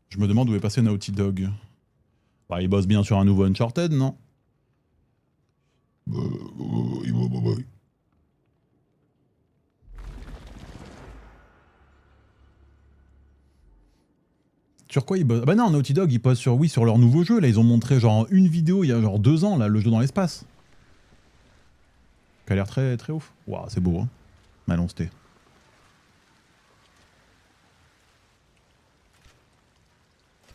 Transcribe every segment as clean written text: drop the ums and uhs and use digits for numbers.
Je me demande où est passé Naughty Dog. Bah, il bosse bien sur un nouveau Uncharted, non? Sur quoi ils bossent? Bah non, Naughty Dog, ils bossent sur, oui, sur leur nouveau jeu. Là, ils ont montré genre une vidéo il y a genre 2 ans, là, le jeu dans l'espace. Qui a l'air très, très ouf. Waouh, c'est beau, hein. Malon, c'était.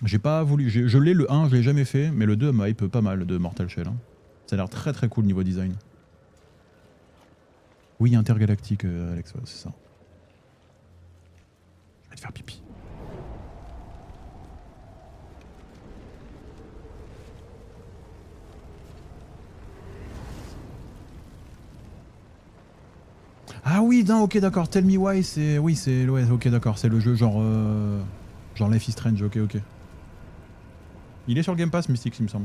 J'ai pas voulu. Je l'ai le 1, je l'ai jamais fait, mais le 2 m'a hype pas mal de Mortal Shell. Hein. Ça a l'air très très cool niveau design. Oui, intergalactique, Alex, ouais, c'est ça. Je vais te faire pipi. Ah oui, non, ok, d'accord. Tell Me Why, c'est. Oui, c'est. Ouais, ok, d'accord. C'est le jeu genre. Genre Life is Strange, ok, ok. Il est sur le Game Pass, Mystics, il me semble.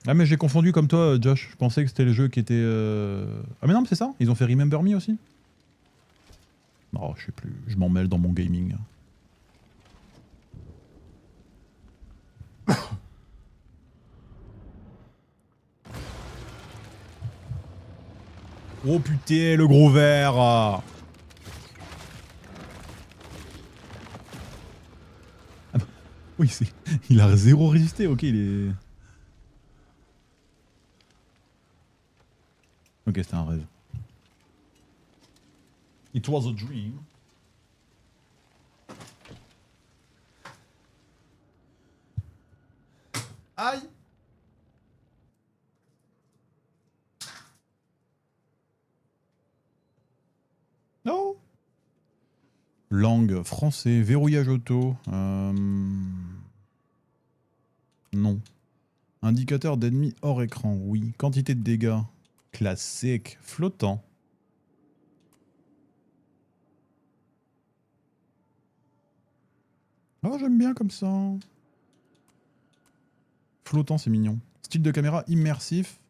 Ah, mais j'ai confondu comme toi, Josh. Je pensais que c'était le jeu qui était. Ah, mais non, mais c'est ça. Ils ont fait Remember Me aussi. Non, je sais plus. Je m'en mêle dans mon gaming. Oh putain, le gros verre. Ah bah, oui, c'est. Il a zéro résisté, ok, il est. Ok, c'était un rêve. It was a dream. Aïe. Non. Langue, français, verrouillage auto. Non. Indicateur d'ennemis hors écran, oui. Quantité de dégâts. Classique. Flottant. Oh, j'aime bien comme ça. Flottant, c'est mignon. Style de caméra immersif.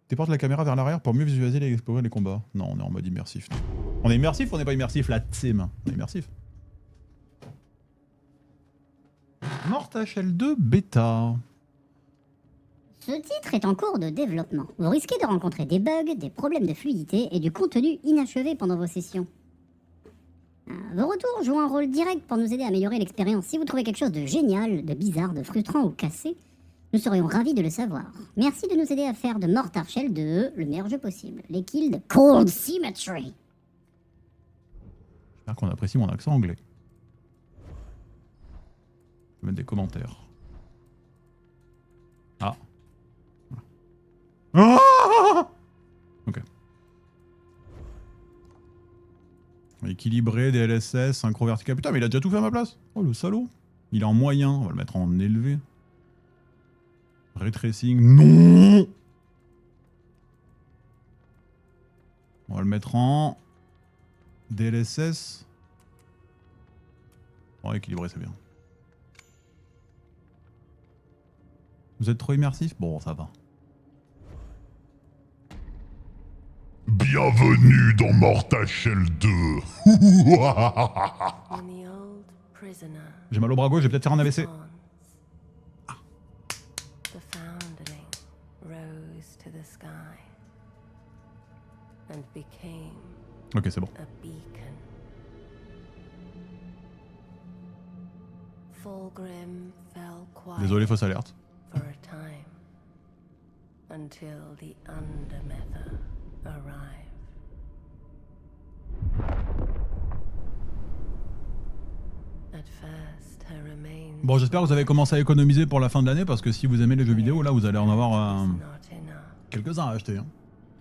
Déporte la caméra vers l'arrière pour mieux visualiser et explorer les combats. Non, on est en mode immersif. On est immersif ou on n'est pas immersif là, Tim? On est immersif. Mortal Shell 2 bêta. Ce titre est en cours de développement. Vous risquez de rencontrer des bugs, des problèmes de fluidité et du contenu inachevé pendant vos sessions. Vos retours jouent un rôle direct pour nous aider à améliorer l'expérience. Si vous trouvez quelque chose de génial, de bizarre, de frustrant ou cassé, nous serions ravis de le savoir. Merci de nous aider à faire de Mortal Shell 2 le meilleur jeu possible. Les kills de Cold Symmetry. J'espère qu'on apprécie mon accent anglais. Je vais mettre des commentaires. Ah. Ah, ok. Équilibré, DLSS, synchro vertical. Putain, mais il a déjà tout fait à ma place. Oh, le salaud. Il est en moyen. On va le mettre en élevé. Ray tracing. Non. On va le mettre en DLSS. Bon, équilibré, c'est bien. Vous êtes trop immersif? Bon, ça va. Bienvenue dans Mortal Shell 2. J'ai mal au bras gauche, je vais peut-être faire un AVC. The foundling rose to the sky and became Ok, c'est bon. a beacon. Fulgrim fell quiet Désolé, fausse alerte. for a time until the Undermether arrived. At first, her remains Bon, j'espère que vous avez commencé à économiser pour la fin de l'année parce que si vous aimez les jeux vidéo, là, vous allez en avoir was not enough. quelques-uns à acheter. Hein.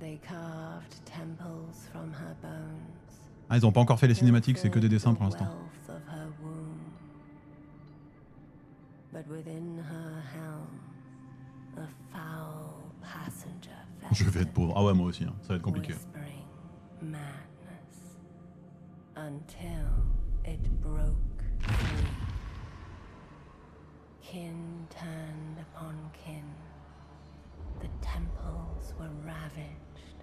They carved temples from her bones. Ah, ils ont pas encore fait les cinématiques, c'est que des dessins pour l'instant. Je vais être pauvre. Ah ouais, moi aussi, hein. Ça va être compliqué. Until it broke free. Kin turned upon kin. The temples were ravaged.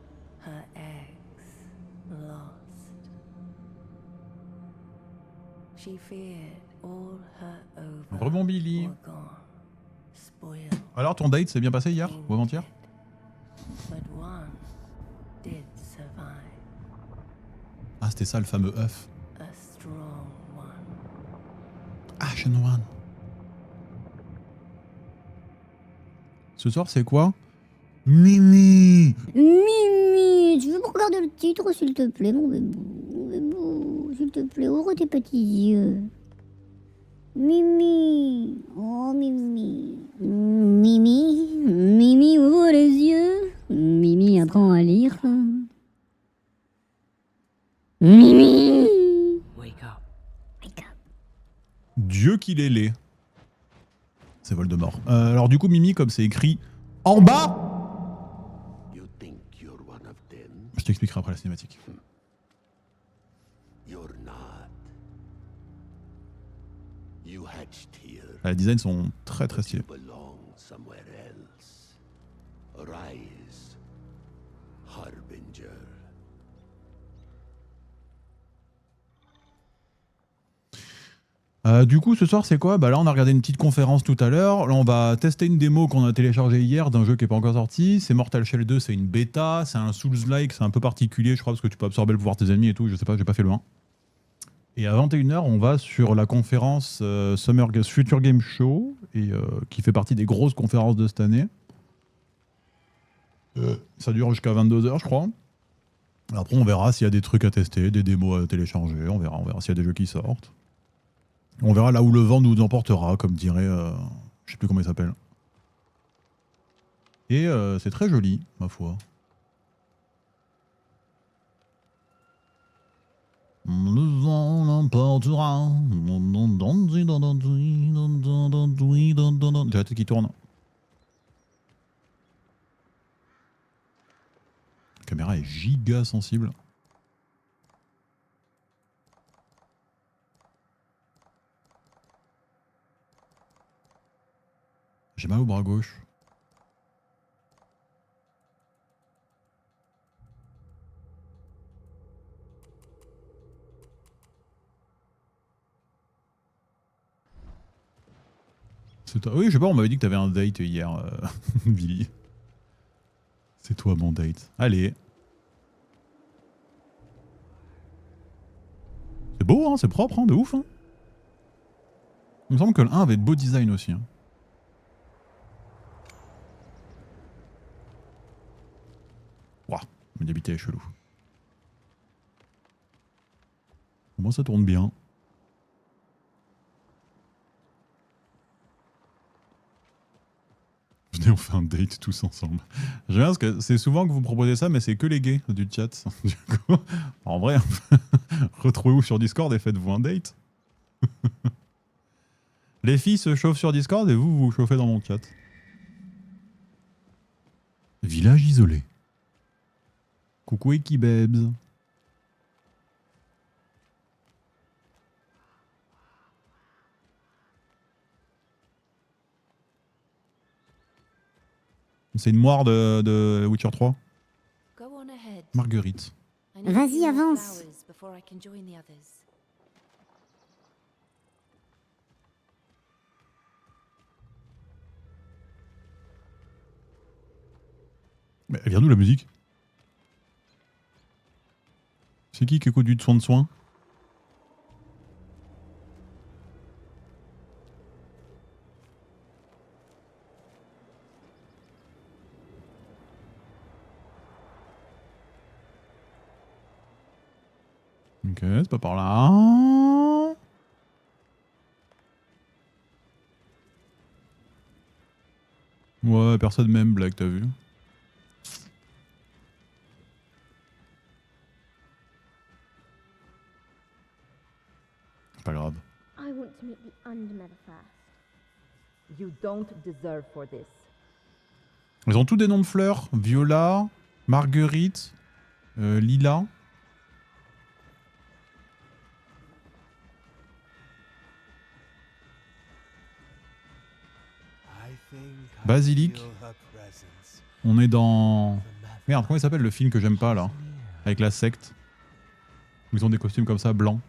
Her eggs She feared all her Rebond Billy. were gone, spoiled, Alors ton date s'est bien passé hier ou avant-hier? but one did survive. Ah c'était ça le fameux œuf. A strong one. Ashen One. Ce soir c'est quoi? Mimi. Mimi, tu veux me regarder le titre, s'il te plaît, mon bébé? Mon bébé, s'il te plaît, ouvre tes petits yeux. Mimi, oh Mimi. Mimi, Mimi, ouvre les yeux. Mimi, apprends à lire. Mimi. Wake up. Wake up. Dieu qu'il est laid. C'est Voldemort. Alors du coup Mimi comme c'est écrit en bas. You think you're one of them? Je t'expliquerai après la cinématique. You're not. You hatched here. Les designs sont très très stylés. You belong somewhere else. Rise, Harbinger. Du coup, ce soir, c'est quoi? Bah là, on a regardé une petite conférence tout à l'heure. Là, on va tester une démo qu'on a téléchargée hier d'un jeu qui n'est pas encore sorti. C'est Mortal Shell 2, c'est une bêta. C'est un Souls-like, c'est un peu particulier, je crois, parce que tu peux absorber le pouvoir de tes ennemis et tout. Je sais pas, j'ai pas fait le 1. Et à 21h, on va sur la conférence Future Game Show, et, qui fait partie des grosses conférences de cette année. Ça dure jusqu'à 22h, je crois. Après, on verra s'il y a des trucs à tester, des démos à télécharger. On verra s'il y a des jeux qui sortent. On verra là où le vent nous emportera, comme dirait... je sais plus comment il s'appelle. Et c'est très joli, ma foi. Le vent l'emportera. J'ai la tête qui tourne. La caméra est giga sensible. J'ai mal au bras gauche. C'est toi. Oui, je sais pas, on m'avait dit que t'avais un date hier, Billy. C'est toi mon date. Allez. C'est beau, hein, c'est propre, hein, de ouf. Hein. Il me semble que le 1 avait de beaux designs aussi. Hein. Waouh, mais d'habiter est chelou. Au moins ça tourne bien. Venez, on fait un date tous ensemble. J'aime bien parce que c'est souvent que vous me proposez ça, mais c'est que les gays du chat. Du coup, en vrai, retrouvez-vous sur Discord et faites-vous un date. Les filles se chauffent sur Discord et vous vous chauffez dans mon chat. Village isolé. Coucou Ekibebs. C'est une moire de Witcher 3. Go on ahead. Marguerite. I need Vas-y, a few more avance. flowers before I can join the others. Mais elle vient d'où la musique? C'est qui écoute du soin de soin? Ok, c'est pas par là. Ouais, personne même blague, t'as vu? C'est pas grave. I want to meet the Undermother first. You don't deserve for this. Ils ont tous des noms de fleurs. Viola, Marguerite, Lila. Basilic. On est dans... Merde, comment il s'appelle le film que j'aime pas là? Avec la secte. Où ils ont des costumes comme ça, blancs.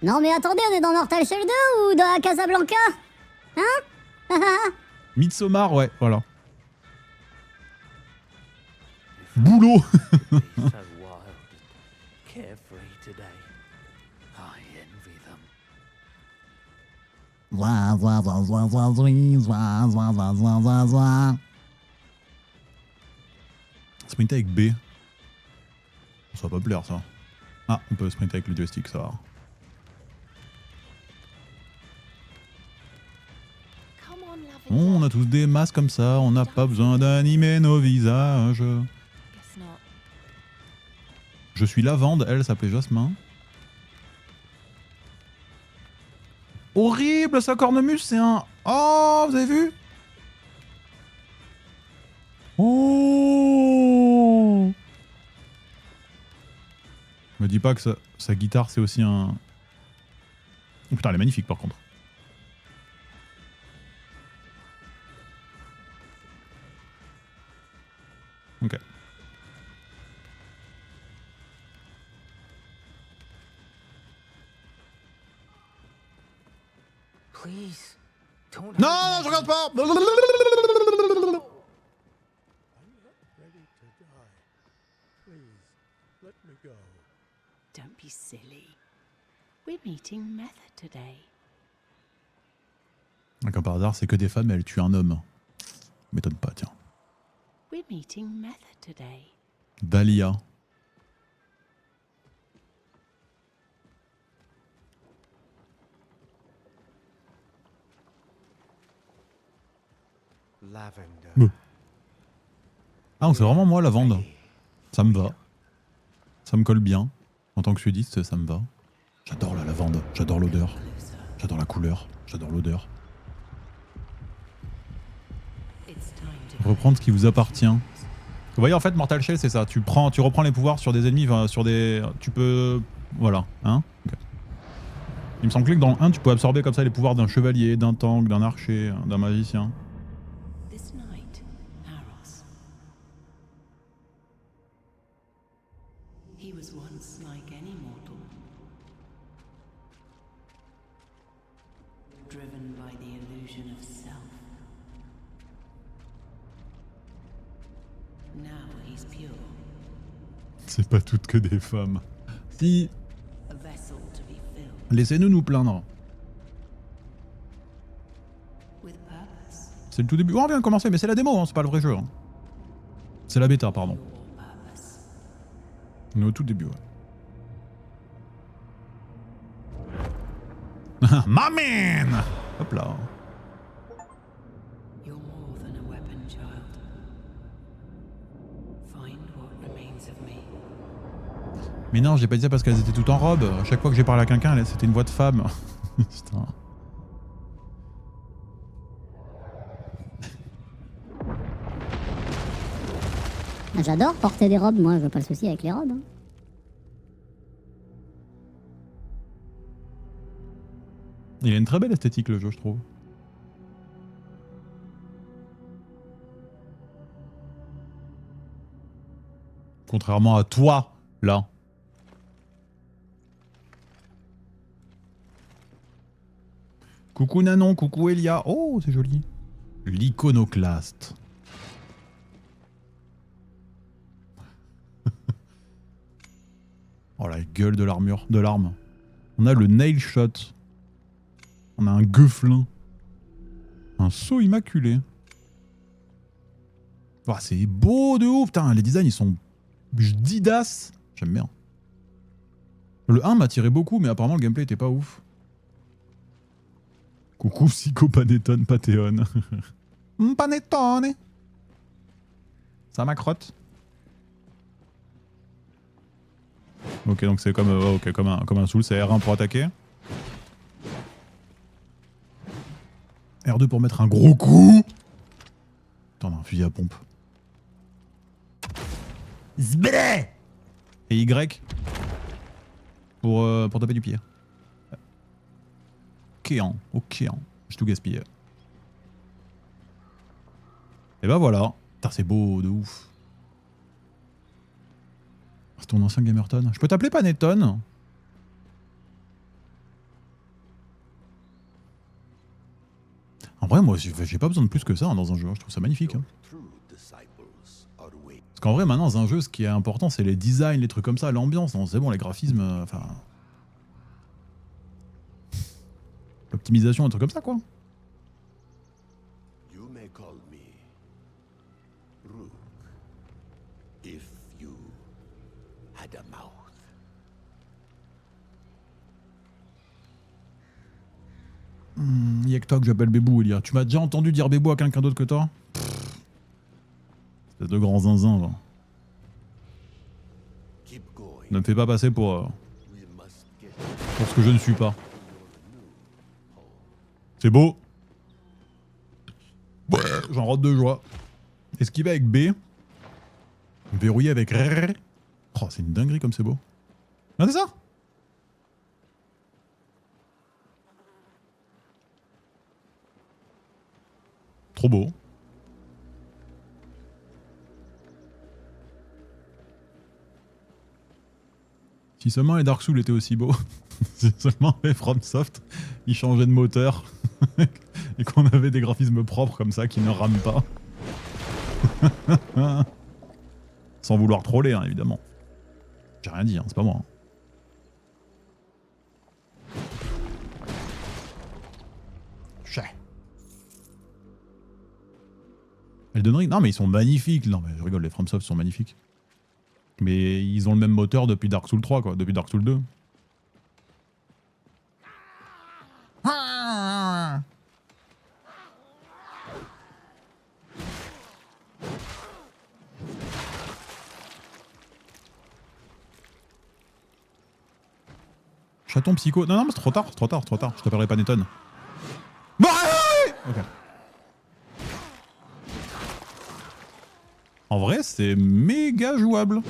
Non mais attendez, on est dans Mortal Shell 2 ou dans la Casablanca? Hein? Midsommar, ouais, voilà. Boulot. So wild, carefree today. I envy them. Sprinter avec B. Ça va pas plaire ça. Ah, on peut sprinter avec le joystick, ça va. Come on, Lavender. On a tous des masques comme ça, on n'a pas besoin d'animer nos visages. Guess not. Je suis Lavande, elle s'appelait Jasmin. Horrible, sa cornemuse, c'est un... Oh, vous avez vu? Oh! Me dis pas que sa guitare, c'est aussi un... Oh putain, elle est magnifique par contre. Ok. Please, don't. Non, non, je regarde pas! Don't be silly. We're meeting Metha today. Comme par hasard, c'est que des femmes et elle tue un homme. M'étonne pas, tiens. We're meeting Metha today. Dahlia. Lavender. Ah, c'est vraiment moi, Lavande. Ça me va. Ça me colle bien. En tant que sudiste, ça me va. J'adore la lavande, j'adore l'odeur. J'adore la couleur, j'adore l'odeur. It's time to Reprendre ce qui vous appartient. Vous voyez, en fait, Mortal Shell, c'est ça. Tu reprends les pouvoirs sur des ennemis, enfin, sur des... Tu peux... Voilà, hein. Ok. Il me semble que dans le 1, tu peux absorber comme ça les pouvoirs d'un chevalier, d'un tank, d'un archer, d'un magicien. this night, Aros. He was once like any mortal, driven by the illusion of self. Now he's pure, C'est pas toutes que des femmes. Si, a vessel to be filled laissez-nous nous plaindre. with purpose, C'est le tout début. Oh, on vient de commencer, mais c'est la démo, hein, c'est pas le vrai jeu. Hein. C'est la bêta, pardon. or purpose. On est au tout début, ouais. My man! Hop là. You're more than a weapon, child. Find what remains of me. Mais non, j'ai pas dit ça parce qu'elles étaient toutes en robe. À chaque fois que j'ai parlé à quelqu'un, c'était une voix de femme. Putain. J'adore porter des robes, moi, je veux pas le souci avec les robes. Hein. Il a une très belle esthétique, le jeu, je trouve. Contrairement à toi, là. Coucou Nanon, coucou Elia. Oh, c'est joli. L'iconoclaste. Oh la gueule de l'armure, de l'arme. On a le nail shot. On a un gueuflin. Un saut immaculé. Oh, c'est beau de ouf. Putain, les designs ils sont didas. J'aime bien. Le 1 m'a tiré beaucoup, mais apparemment le gameplay était pas ouf. Coucou Psycho Panettone Pathéon. Panettone. Ça m'accrotte. Ok, donc c'est comme, ok, comme un soul, c'est R1 pour attaquer. R2 pour mettre un gros coup. Attends, on a un fusil à pompe. Zbé. Et Y pour taper du pied. Ok, j'ai tout gaspillé. Et bah voilà, Putain, c'est beau de ouf. C'est ton ancien Gamerton. Je peux t'appeler Panettone? En vrai, moi, j'ai pas besoin de plus que ça hein, dans un jeu. Je trouve ça magnifique. Hein. True disciples are waiting. Parce qu'en vrai, maintenant, dans un jeu, ce qui est important, c'est les designs, les trucs comme ça, l'ambiance. C'est bon, les graphismes, enfin... L'optimisation, un truc comme ça, quoi. You may call me Rook if you had a mouth. Y'a que toi que j'appelle Bébou, Elia. Tu m'as déjà entendu dire Bébou à quelqu'un d'autre que toi? C'est de grands zinzins, là. Keep going. Ne me fais pas passer pour We must get ce que je ne suis pas. C'est beau. Ouais, j'en rote de joie. Esquiver avec B. Verrouiller avec R. Oh, c'est une dinguerie comme c'est beau. Ah, c'est ça? Trop beau. Si seulement les Dark Souls étaient aussi beaux. Si seulement les FromSoft, ils changeaient de moteur. Et qu'on avait des graphismes propres comme ça qui ne rament pas. Sans vouloir troller, hein, évidemment. J'ai rien dit, hein, c'est pas moi. Hein. Chais. Elden Ring, non mais ils sont magnifiques. Non mais je rigole, les FromSoft sont magnifiques. Mais ils ont le même moteur depuis Dark Souls 3 quoi, depuis Dark Souls 2. Chaton psycho. Non, non, mais c'est trop tard, c'est trop tard, c'est trop tard. Je t'appellerai Panettone. Ok. En vrai, c'est méga jouable.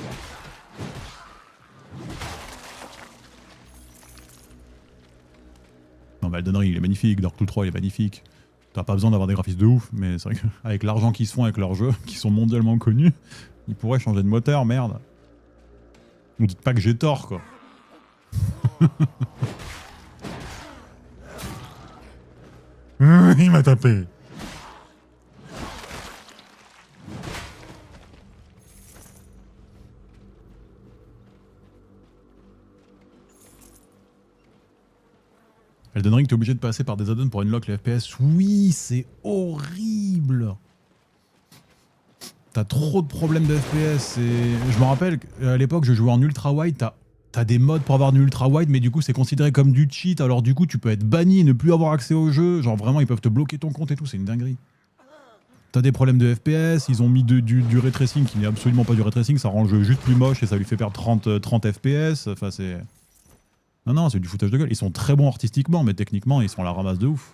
Non, mais Elden Ring, il est magnifique. Dark Souls 3, il est magnifique. T'as pas besoin d'avoir des graphismes de ouf, mais c'est vrai qu'avec l'argent qu'ils se font avec leurs jeux, qui sont mondialement connus, ils pourraient changer de moteur, merde. Ne dites pas que j'ai tort, quoi. Il m'a tapé. Elden Ring, t'es obligé de passer par des add-ons pour unlock les FPS. Oui, c'est horrible. T'as trop de problèmes de FPS. Et... je me rappelle qu'à l'époque, je jouais en ultra wide. T'as des modes pour avoir du ultra wide, mais du coup, c'est considéré comme du cheat. Alors du coup, tu peux être banni et ne plus avoir accès au jeu. Genre vraiment, ils peuvent te bloquer ton compte et tout. C'est une dinguerie. T'as des problèmes de FPS. Ils ont mis du ray tracing qui n'est absolument pas du ray tracing. Ça rend le jeu juste plus moche et ça lui fait perdre 30 FPS. Enfin, c'est... Non, non, c'est du foutage de gueule. Ils sont très bons artistiquement, mais techniquement, ils sont à la ramasse de ouf.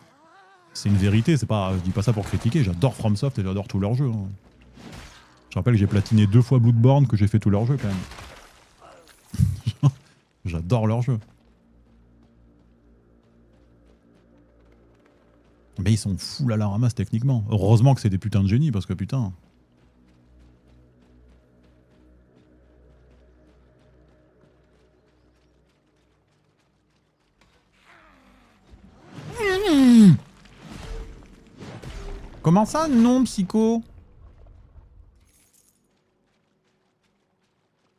C'est une vérité, c'est pas, je dis pas ça pour critiquer. J'adore FromSoft et j'adore tous leurs jeux. Hein. Je rappelle que j'ai platiné 2 fois Bloodborne, que j'ai fait tous leurs jeux quand même. J'adore leurs jeux. Mais ils sont full à la ramasse techniquement. Heureusement que c'est des putains de génies, parce que putain... Comment ça, non, psycho?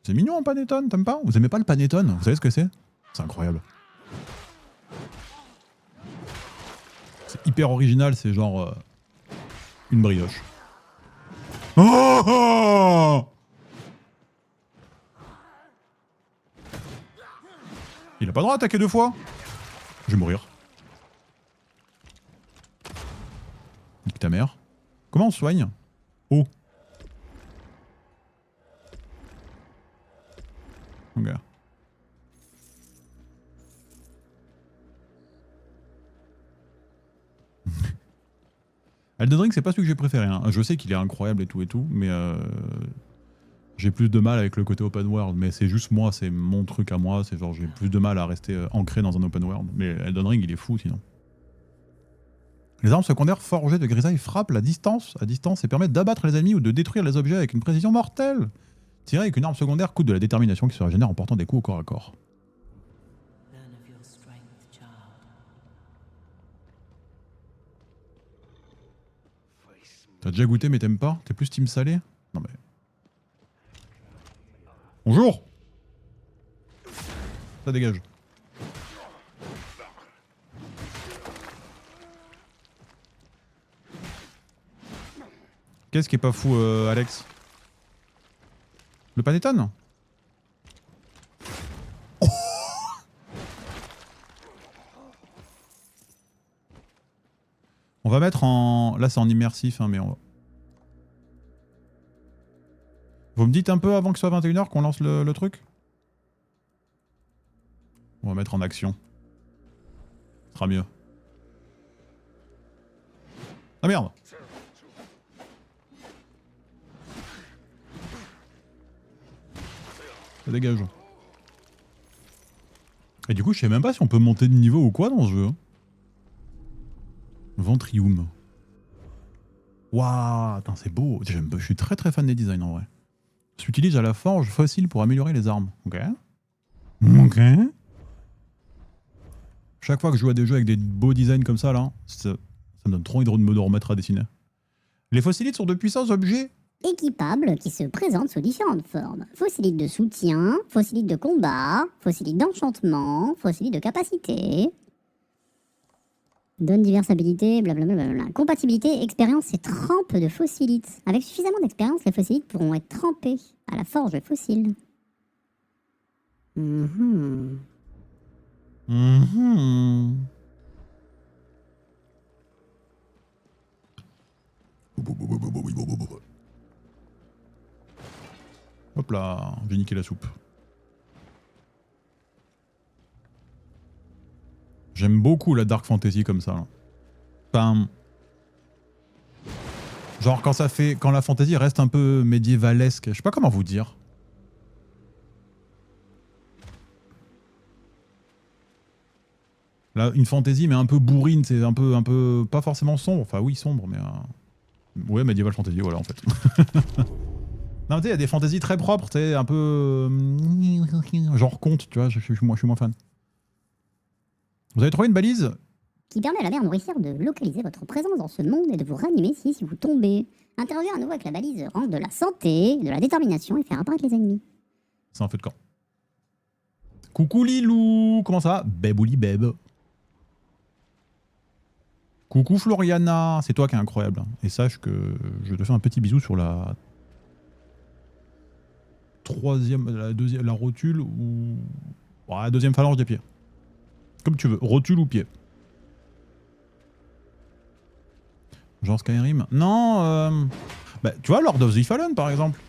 C'est mignon, un panettone, t'aimes pas? Vous aimez pas le panettone? Vous savez ce que c'est? C'est incroyable. C'est hyper original, c'est genre... une brioche. Oh, oh, il a pas le droit d'attaquer 2 fois? Je vais mourir. Nique ta mère. Comment on se soigne? Oh. Ok. Elden Ring, c'est pas celui que j'ai préféré. Hein. Je sais qu'il est incroyable et tout, mais j'ai plus de mal avec le côté open world. Mais c'est juste moi, c'est mon truc à moi. C'est genre j'ai plus de mal à rester ancré dans un open world. Mais Elden Ring, il est fou sinon. Les armes secondaires forgées de grisaille frappent à distance et permettent d'abattre les ennemis ou de détruire les objets avec une précision mortelle. Tirer avec une arme secondaire coûte de la détermination qui se régénère en portant des coups au corps à corps. T'as déjà goûté mais t'aimes pas? T'es plus team salé? Non mais... Bonjour! Ça dégage. Qu'est-ce qui est pas fou, Alex? Le panettone? Oh, on va mettre en... Là c'est en immersif, hein, mais on va... Vous me dites un peu avant que ce soit 21h qu'on lance le truc? On va mettre en action. Ce sera mieux. Ah merde! Ça dégage. Et du coup, je sais même pas si on peut monter de niveau ou quoi dans ce jeu. Ventrium. Waouh, c'est beau. Je suis très très fan des designs en vrai. S'utilise à la forge fossile pour améliorer les armes. Ok. Ok. Chaque fois que je joue à des jeux avec des beaux designs comme ça, là, ça me donne trop envie de me remettre à dessiner. Les fossilites sont de puissants objets Équipables qui se présentent sous différentes formes. Fossilites de soutien, fossilites de combat, fossilites d'enchantement, fossilites de capacité. Donne diverses habilités, blablabla. Compatibilité, expérience et trempe de fossilites. Avec suffisamment d'expérience, les fossilites pourront être trempés à la forge fossile. Hop là, j'ai niqué la soupe. J'aime beaucoup la dark fantasy comme ça. Là. Enfin, genre quand la fantasy reste un peu médiévalesque, je sais pas comment vous dire. Là, une fantasy mais un peu bourrine, c'est un peu pas forcément sombre. Enfin oui, sombre, mais ouais, médiéval fantasy, voilà en fait. Non, tu sais, il y a des fantaisies très propres, tu sais, un peu genre conte, tu vois. Je suis moins fan. Vous avez trouvé une balise qui permet à la mère nourricière de localiser votre présence dans ce monde et de vous ranimer si vous tombez. Interagir à nouveau avec la balise rend de la santé, de la détermination et faire apparaître les ennemis. C'est un feu de camp. Coucou Lilou, comment ça va? Bebouli beb. Coucou Floriana, c'est toi qui es incroyable. Et sache que je te fais un petit bisou sur la la rotule ou la deuxième phalange des pieds. Comme tu veux, rotule ou pied. Genre Skyrim. Non, bah, tu vois, Lord of the Fallen par exemple.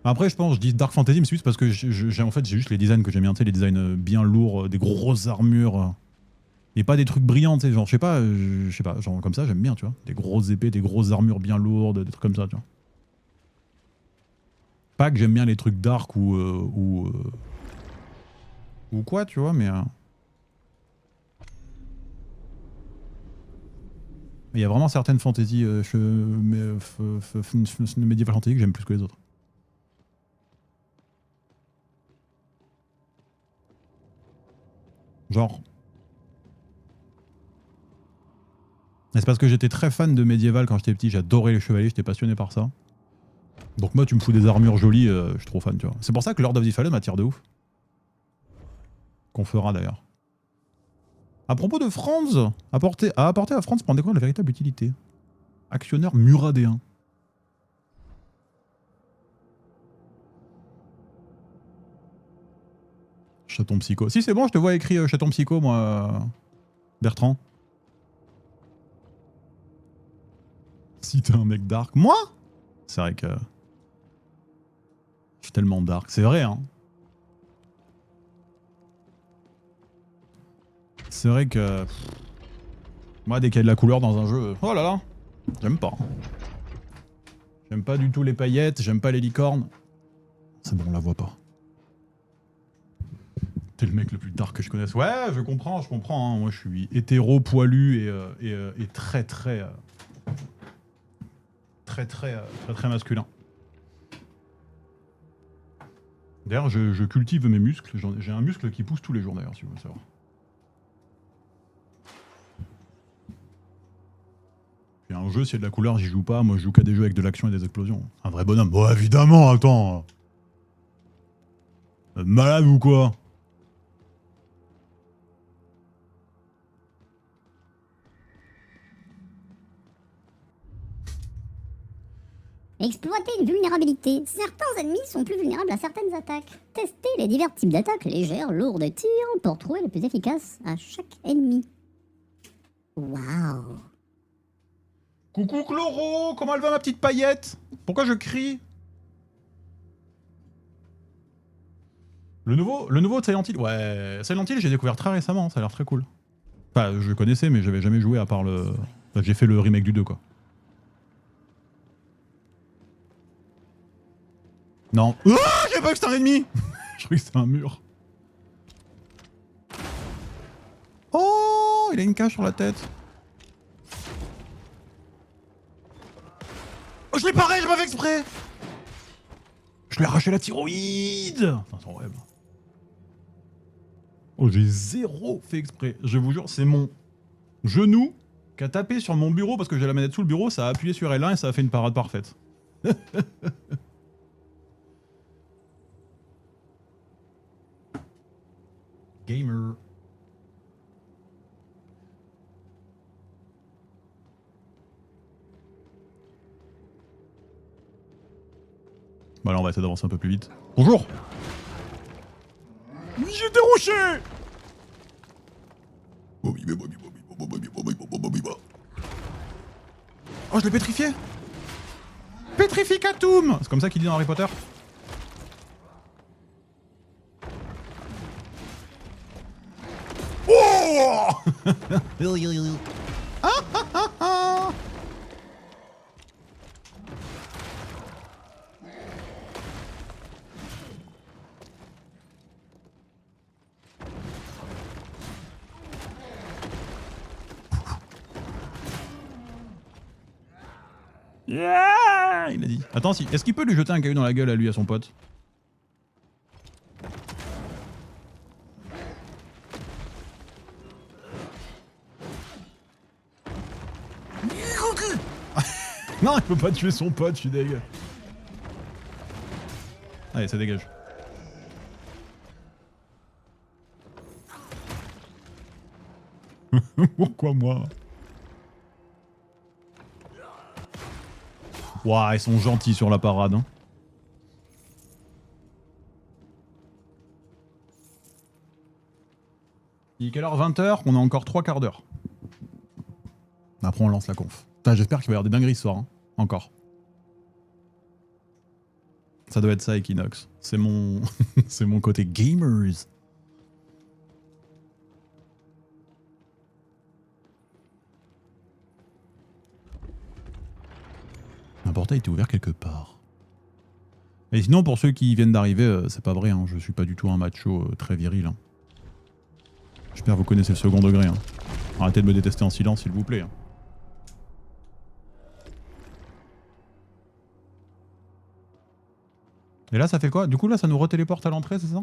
Après, je dis Dark Fantasy, mais c'est juste parce que en fait, j'ai juste les designs que j'aime bien, tu sais, les designs bien lourds, des grosses armures. Et pas des trucs brillants, tu sais, genre, je sais pas, genre comme ça, j'aime bien, tu vois. Des grosses épées, des grosses armures bien lourdes, des trucs comme ça, tu vois. Pas que j'aime bien les trucs dark ou quoi, tu vois, mais... Il y a vraiment certaines fantaisies médiéval fantasy que j'aime plus que les autres. Genre... C'est parce que j'étais très fan de médiéval quand j'étais petit, j'adorais les chevaliers, j'étais passionné par ça. Donc moi tu me fous des armures jolies, je suis trop fan, tu vois. C'est pour ça que Lord of the Fallen m'attire de ouf. Qu'on fera d'ailleurs. À propos de Franz, apporter à Franz pour en découvrir la véritable utilité. Actionneur muradéen. Chaton psycho. Si c'est bon, je te vois écrit chaton psycho, moi, Bertrand. Si t'es un mec dark. Moi? C'est vrai que... Je suis tellement dark. C'est vrai, hein. C'est vrai que... Moi, dès qu'il y a de la couleur dans un jeu... Oh là là. J'aime pas. J'aime pas du tout les paillettes, j'aime pas les licornes. C'est bon, on la voit pas. T'es le mec le plus dark que je connaisse. Ouais, je comprends. Hein. Moi, je suis hétéro, poilu et très masculin. D'ailleurs, je cultive mes muscles. J'ai un muscle qui pousse tous les jours, d'ailleurs, si vous voulez savoir. Puis un jeu, s'il y a de la couleur, j'y joue pas. Moi, je joue qu'à des jeux avec de l'action et des explosions. Un vrai bonhomme. Bon, évidemment, attends. Malade ou quoi? Exploiter une vulnérabilité. Certains ennemis sont plus vulnérables à certaines attaques. Testez les divers types d'attaques légères, lourdes et tirs pour trouver le plus efficace à chaque ennemi. Waouh. Coucou Chloro, comment elle va ma petite paillette? Pourquoi je crie? Le nouveau de Silent Hill? Ouais, Silent Hill j'ai découvert très récemment, ça a l'air très cool. Enfin, je connaissais mais j'avais jamais joué à part le... Enfin, j'ai fait le remake du 2 quoi. Non. Ah, j'ai pas que c'était un ennemi. Je croyais que c'était un mur. Oh, il a une cage sur la tête. Oh, je l'ai paré, j'ai pas fait exprès. Je lui ai arraché la thyroïde. C'est horrible. Oh, j'ai zéro fait exprès. Je vous jure, c'est mon genou qui a tapé sur mon bureau parce que j'ai la manette sous le bureau, ça a appuyé sur L1 et ça a fait une parade parfaite. Gamer. Bah là on va essayer d'avancer un peu plus vite. Bonjour. Oui, j'ai été rocher. Oh, je l'ai pétrifié. Pétrificatum. C'est comme ça qu'il dit dans Harry Potter. Oh. Yeah, il a dit. Attends, si. Est-ce qu'il peut lui jeter un caillou dans la gueule à lui, à son pote? Non, il peut pas tuer son pote, je suis deg. Allez, ça dégage. Pourquoi moi? Ouah, ils sont gentils sur la parade. Hein. Il est quelle heure? 20h? On a encore 3 quarts d'heure. Après on lance la conf. J'espère qu'il va y avoir des dingueries ce soir. Hein. Encore. Ça doit être ça, Equinox. C'est mon... c'est mon côté gamers. Un portail était ouvert quelque part. Et sinon, pour ceux qui viennent d'arriver, c'est pas vrai, hein, je suis pas du tout un macho très viril. Hein. J'espère que vous connaissez le second degré. Hein. Arrêtez de me détester en silence, s'il vous plaît. Hein. Et là, ça fait quoi? Du coup, là, ça nous retéléporte à l'entrée, c'est ça?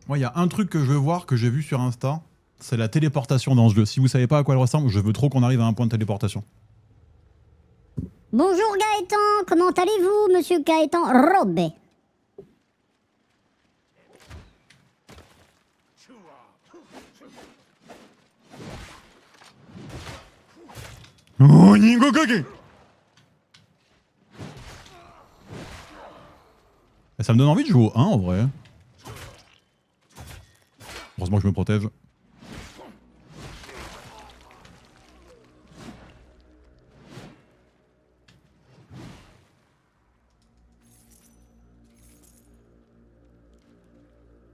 Moi, il y a un truc que je veux voir, que j'ai vu sur Insta, c'est la téléportation dans ce jeu. Si vous savez pas à quoi elle ressemble, je veux trop qu'on arrive à un point de téléportation. Bonjour Gaëtan, comment allez-vous, monsieur Gaëtan Robet? Oh, Ningokage! Ça me donne envie de jouer au 1 en vrai. Heureusement que je me protège.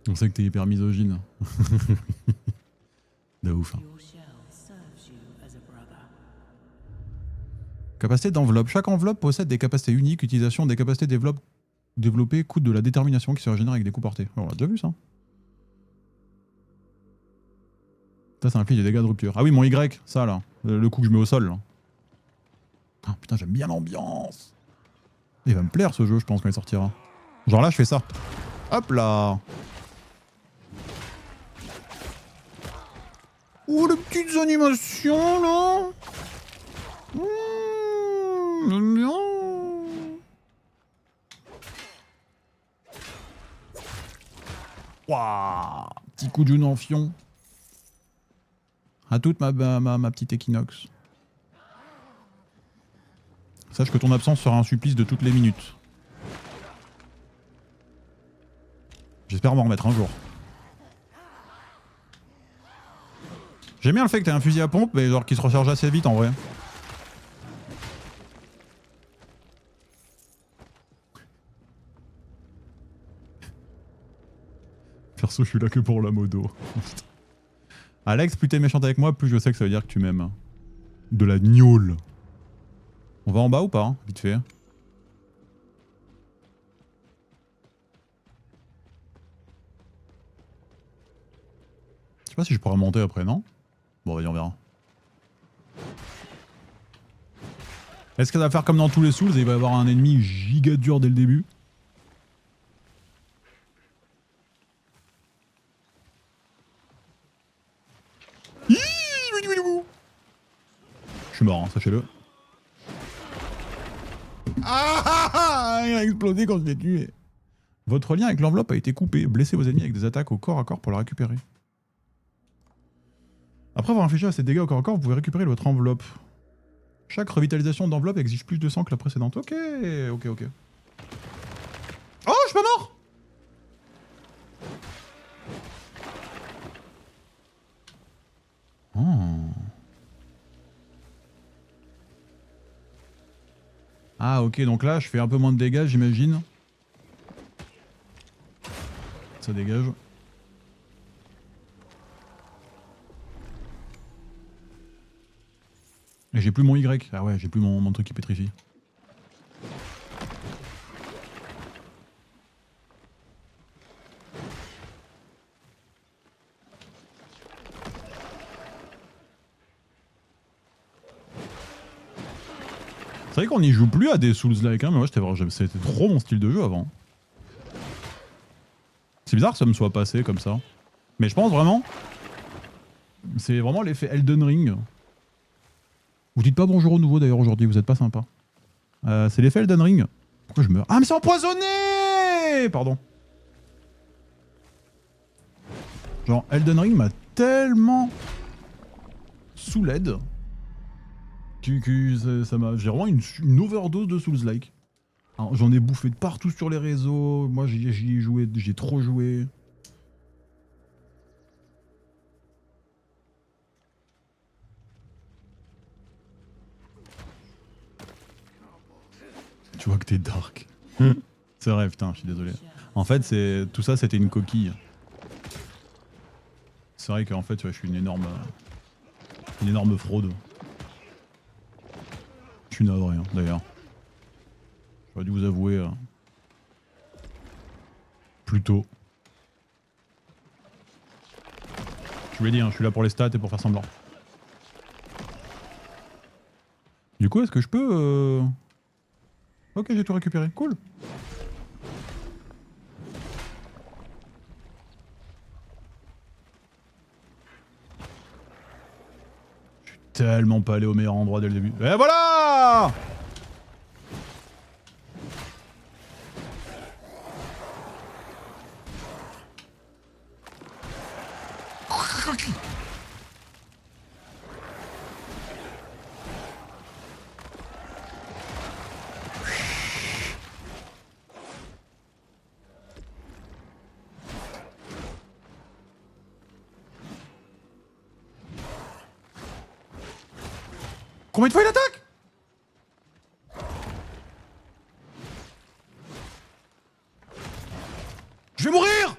On sait que t'es hyper misogyne. De ouf. Hein. Capacité d'enveloppe. Chaque enveloppe possède des capacités uniques. Utilisation des capacités développées coûte de la détermination qui se régénère avec des coups portés. On l'a déjà vu ça. Ça inflige des dégâts de rupture. Ah oui, mon Y, ça là. Le coup que je mets au sol. Là. Ah, putain, j'aime bien l'ambiance. Il va me plaire ce jeu, je pense, quand il sortira. Genre là, je fais ça. Hop là. Oh, les petites animations là. J'aime bien. Waouh, petit coup de genou en fion. À toute ma petite Equinox. Sache que ton absence sera un supplice de toutes les minutes. J'espère m'en remettre un jour. J'aime bien le fait que t'aies un fusil à pompe, mais genre qui se recharge assez vite en vrai. Perso, je suis là que pour la modo. Alex, plus t'es méchante avec moi, plus je sais que ça veut dire que tu m'aimes. De la gnôle. On va en bas ou pas, hein, vite fait. Je sais pas si je pourrais monter après, non? Bon, vas-y, on verra. Est-ce qu'elle va faire comme dans tous les Souls et il va y avoir un ennemi giga dur dès le début? Je suis mort, hein, sachez-le. Ah, il a explosé quand je l'ai tué. Votre lien avec l'enveloppe a été coupé. Blessez vos ennemis avec des attaques au corps à corps pour la récupérer. Après avoir infligé à ces dégâts au corps à corps, vous pouvez récupérer votre enveloppe. Chaque revitalisation d'enveloppe exige plus de sang que la précédente. Ok. Oh, je suis pas mort. Oh. Ah ok, donc là je fais un peu moins de dégâts j'imagine. Ça dégage. Et j'ai plus mon Y. Ah ouais, j'ai plus mon truc qui pétrifie. C'est vrai qu'on n'y joue plus à des Souls-like, hein, mais moi c'était trop mon style de jeu avant. C'est bizarre que ça me soit passé comme ça. Mais je pense vraiment... C'est vraiment l'effet Elden Ring. Vous dites pas bonjour au nouveau d'ailleurs aujourd'hui, vous êtes pas sympa. C'est l'effet Elden Ring. Pourquoi je meurs? Ah mais c'est empoisonné! Pardon. Genre Elden Ring m'a tellement... sous l'aide. Ça m'a... J'ai vraiment une overdose de Souls-like. J'en ai bouffé de partout sur les réseaux. Moi j'y ai joué, j'ai trop joué. Tu vois que t'es dark. C'est vrai, putain, je suis désolé. En fait, tout ça c'était une coquille. C'est vrai qu'en fait, tu vois, je suis une énorme fraude. Je suis navré, hein, d'ailleurs. J'aurais dû vous avouer plus tôt. Je vous l'ai dit, hein, je suis là pour les stats et pour faire semblant. Du coup, est-ce que je peux... Ok, j'ai tout récupéré. Cool. Je suis tellement pas allé au meilleur endroit dès le début. Et voilà! Combien de fois il attaque? Je vais mourir!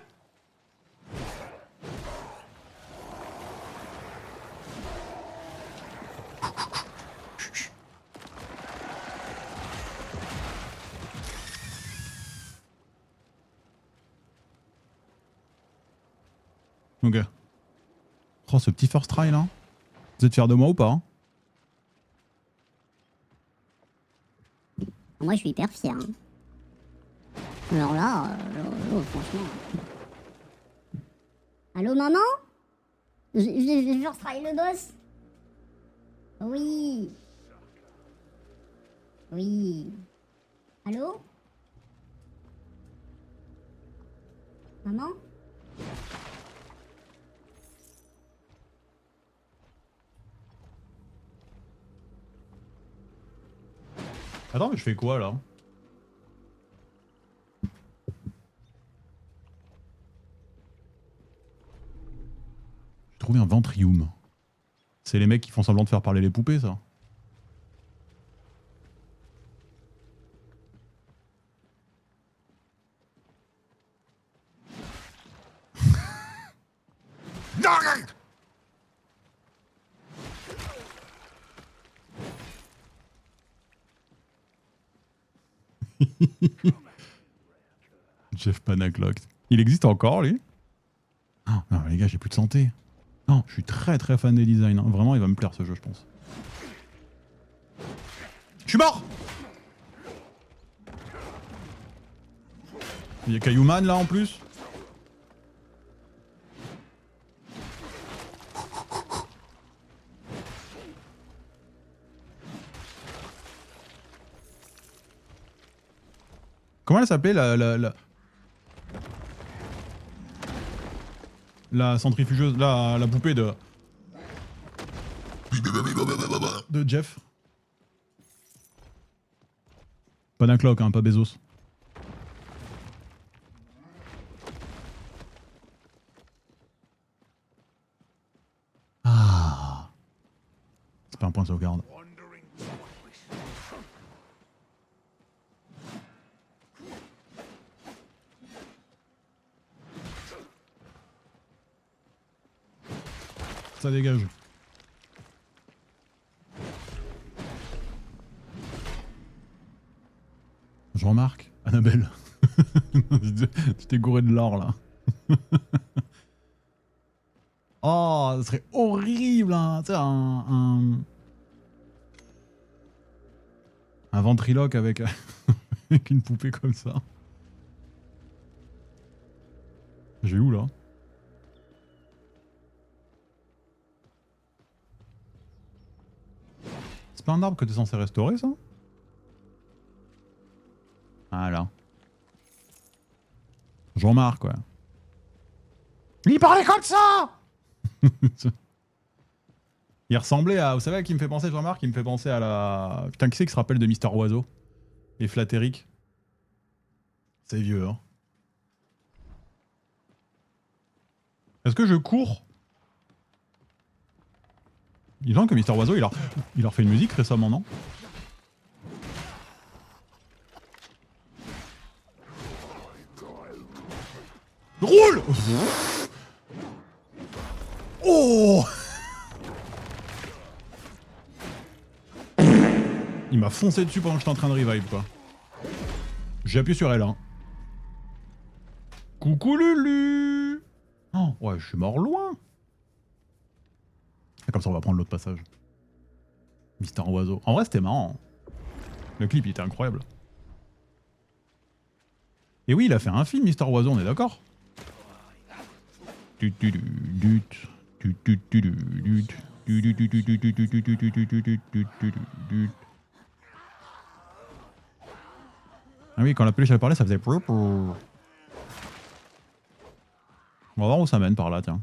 Ok. Oh, ce petit first try là. Vous êtes fiers de moi ou pas hein? Moi, je suis hyper fier. Hein. Alors là, franchement. Allô, maman? Je first try le boss? Oui. Oui. Allô? Maman? Attends, mais je fais quoi là? J'ai trouvé un ventrium. C'est les mecs qui font semblant de faire parler les poupées, ça. Jeff Panaclock. Il existe encore, lui? Oh, non, les gars, j'ai plus de santé. Non, je suis très très fan des designs. Hein. Vraiment, il va me plaire ce jeu, je pense. Je suis mort! Il y a Caillouman là en plus. Comment elle s'appelait la centrifugeuse, la poupée de Jeff. Panaclock, hein, pas Bezos. Ah. C'est pas un point de sauvegarde. Ça dégage. Je remarque, Annabelle. Tu t'es gouré de l'or là. Oh, ça serait horrible, hein. Tu sais, un ventriloque avec, avec une poupée comme ça. J'ai où là? C'est pas un arbre que t'es censé restaurer, ça? Voilà. Je remarque, ouais. Il parlait comme ça. Il ressemblait à... Vous savez à qui il me fait penser, je remarque? Il me fait penser à la... Putain, qui c'est qui se rappelle de Mister Oiseau? Et Flatteric? C'est vieux, hein. Est-ce que je cours? Il semble que Mister Oiseau, il a refait une musique récemment, non? Roule! Oh! Il m'a foncé dessus pendant que j'étais en train de revive, quoi. J'ai appuyé sur L, hein. Coucou Lulu! Oh, ouais, je suis mort loin. Ah, comme ça, on va prendre l'autre passage. Mister Oiseau. En vrai, c'était marrant. Le clip, il était incroyable. Et oui, il a fait un film, Mister Oiseau, on est d'accord? Ah oui, quand la peluche elle parlait, ça faisait... On va voir où ça mène par là, tiens.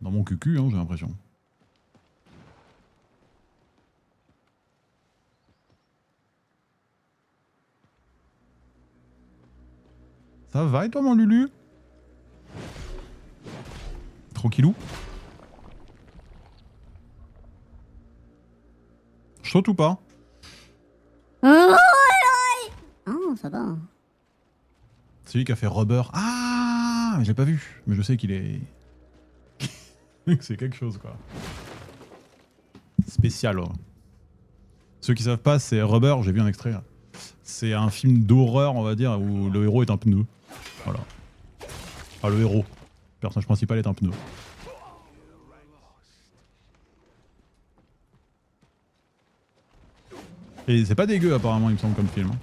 Dans mon cucu, hein, j'ai l'impression. Ça va et toi, mon Lulu? Tranquillou. Je saute ou pas? Oh, ça va. C'est lui qui a fait Rubber. Ah, je l'ai pas vu, mais je sais qu'il est... C'est quelque chose, quoi. Spécial. Ouais. Ceux qui savent pas, c'est Rubber, j'ai vu un extrait. Là. C'est un film d'horreur, on va dire, où le héros est un pneu. Voilà. Enfin, le héros. Le personnage principal est un pneu. Et c'est pas dégueu, apparemment, il me semble, comme film. Hein.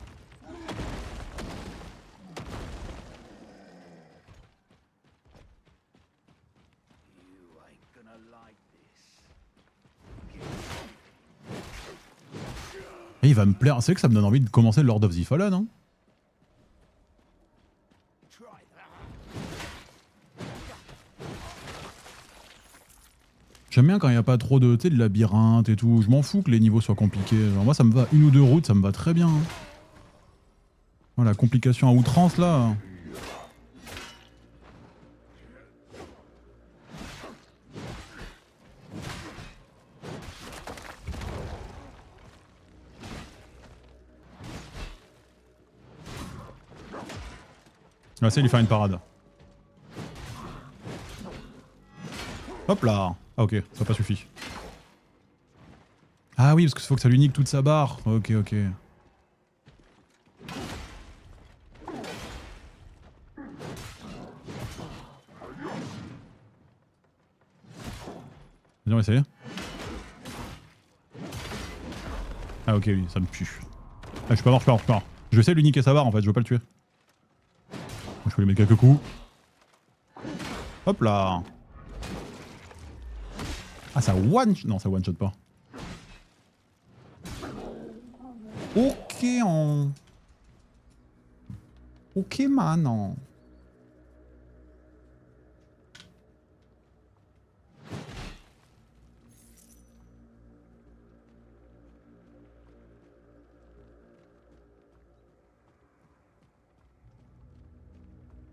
Et il va me plaire. C'est vrai que ça me donne envie de commencer Lord of the Fallen. Hein. J'aime bien quand il n'y a pas trop de labyrinthe et tout. Je m'en fous que les niveaux soient compliqués. Genre, moi, ça me va. Une ou deux routes, ça me va très bien. Hein. Voilà, complication à outrance là. Là, c'est lui faire une parade. Hop là. Ah ok, ça n'a pas suffi. Ah oui, parce qu'il faut que ça lui nique toute sa barre. Ok, ok. Vas-y, on va essayer. Ah ok, oui, ça me tue. Ah, je suis pas mort, je suis pas mort, je suis pas mort. Je vais essayer de lui niquer sa barre en fait, je veux pas le tuer. Je peux lui mettre quelques coups. Hop là. Ah ça one... Non ça one shot pas. Ok en... Ok man.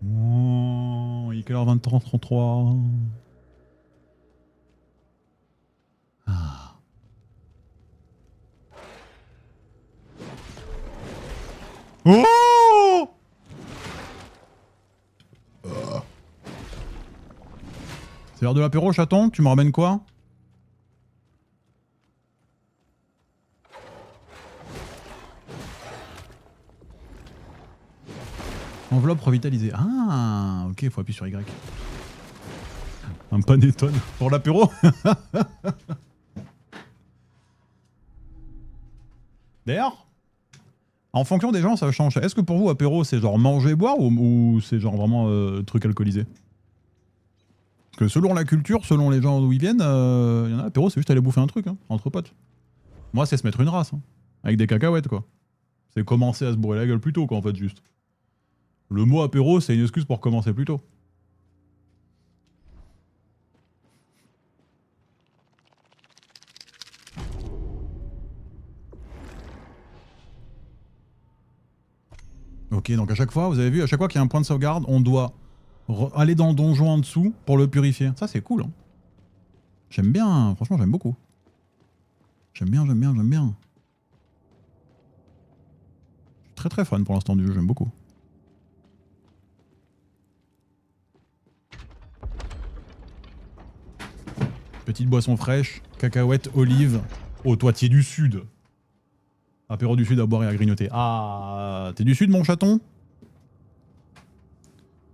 Oh, il est quelle heure 23h33. Ah. Oh c'est l'heure de l'apéro, chaton. Tu me ramènes quoi? Enveloppe revitalisée. Ah, ok, faut appuyer sur Y. Un panettone pour l'apéro. D'ailleurs, en fonction des gens, ça change. Est-ce que pour vous, apéro, c'est genre manger, boire ou c'est genre vraiment truc alcoolisé? Parce que selon la culture, selon les gens d'où ils viennent, y en a, apéro, c'est juste aller bouffer un truc, hein, entre potes. Moi, c'est se mettre une race, hein, avec des cacahuètes, quoi. C'est commencer à se bourrer la gueule plus tôt, quoi, en fait, juste. Le mot apéro, c'est une excuse pour commencer plus tôt. Ok, donc à chaque fois, vous avez vu, à chaque fois qu'il y a un point de sauvegarde, on doit aller dans le donjon en dessous pour le purifier. Ça, c'est cool. Hein. J'aime bien, franchement, j'aime beaucoup. J'aime bien, j'aime bien, j'aime bien. Je suis très très fan pour l'instant du jeu, j'aime beaucoup. Petite boisson fraîche, cacahuètes, olives, au toitier du sud. Apéro du sud à boire et à grignoter. Ah, t'es du sud mon chaton?